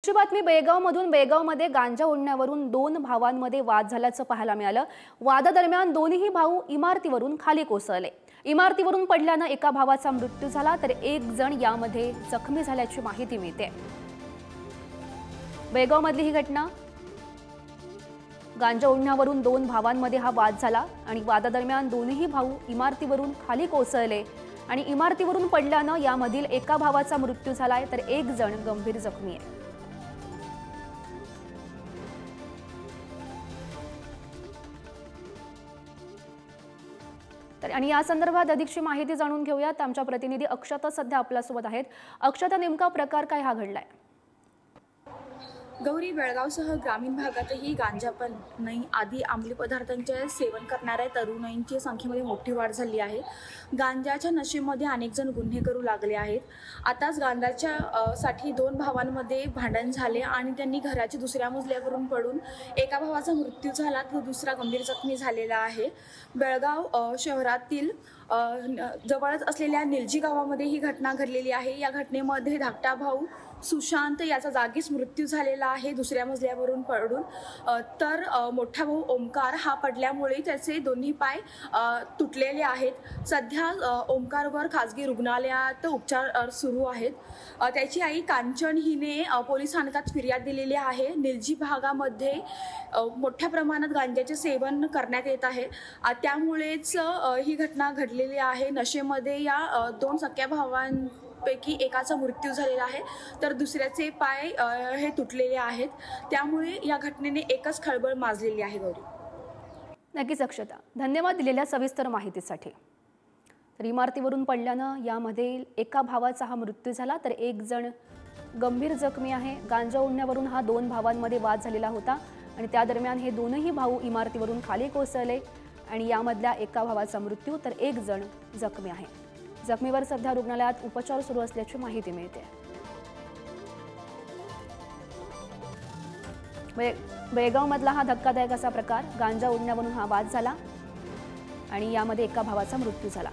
दुसरी बातमी बेळगावमधून बेळगावमध्ये गांजा ओढण्यावरून दोन भावांमध्ये वाद झाल्याचं पाहायला मिळालं। वादादरम्यान दोन्ही भाऊ इमारतीवरून खाली कोसळले। इमारतीवरून पडल्याने एका भावाचा मृत्यू झाला तर एक जण यामध्ये जखमी झाल्याची माहिती मिळते। बेळगावमधली ही घटना गांजा ओढण्यावरून दोन भावांमध्ये हा वाद झाला आणि वादादरम्यान दोन्ही भाऊ इमारतीवरून खाली कोसळले आणि इमारतीवरून पडल्याने यामधील एका भावाचा मृत्यू झालाय तर एक जण गंभीर जखमी आहे। तर आणि या संदर्भात अधिकची माहिती जाणून घेऊयात। आमच्या प्रतिनिधी अक्षता सध्या आपल्यासोबत आहेत। अक्षता, नेमका प्रकार काय हा घडलाय? गौरी, बेळगावसह ग्रामीण भागातही गांजा पण नाही आदी अंमली पदार्थांचे सेवन करणाऱ्या तरुणांची संख्येमध्ये मोठी वाढ झाली आहे। गांजाच्या नशेमध्ये अनेक जण गुन्हे करू लागले आहेत। आताच गांजाच्या साठी दोन भावांमध्ये भांडण झाले आणि त्यांनी घराच्या दुसऱ्या मजल्यावरून पडून एका भावाचा मृत्यू झाला तर दुसरा गंभीर जखमी झालेला आहे। बेळगाव शहरातील जवळच असलेल्या निलजी गावामध्ये ही घटना घडलेली आहे। या घटनेमध्ये धाकटा भाऊ सुशांत याचा जागीच मृत्यू झालेला आहे दुसऱ्या मजल्यावरून पडून, तर मोठा भाऊ ओमकार हा पडल्यामुळे त्याचे दोन्ही पाय तुटलेले आहेत। सध्या ओमकारवर खाजगी रुग्णालयात उपचार सुरू आहेत। त्याची आई कांचन हिने पोलीस स्थानकात फिर्याद दिलेली आहे। निलजी भागामध्ये मोठ्या प्रमाणात गांजाचे सेवन करण्यात येत आहे, त्यामुळेच ही घटना घडलेली आहे। नशेमध्ये या दोन सख्या भावांपैकी एकाचा मृत्यू झालेला आहे तर दुसऱ्याचे पाय हे तुटलेले आहेत। त्यामुळे या घटनेने एकच खळबळ माजलेली आहे। गौरी, नक्कीच अक्षता, धन्यवाद दिलेल्या सविस्तर माहितीसाठी। तर इमारतीवरून पडल्याने यामध्ये एका भावाचा हा मृत्यू झाला तर एक जण गंभीर जखमी आहे। गांजा ओढण्यावरून हा दोन भावांमध्ये वाद झालेला होता आणि त्या दरम्यान हे दोनही भाऊ इमारतीवरून खाली कोसळले आणि यामधल्या एका भावाचा मृत्यू तर एक जण जखमी आहे। जखमीवर सध्या रुग्णालयात उपचार सुरू असल्याची माहिती मिळते। बेळगावमधला हा धक्कादायक असा प्रकार, गांजा ओढण्यावरून हा वाद झाला आणि यामध्ये एका भावाचा मृत्यू झाला।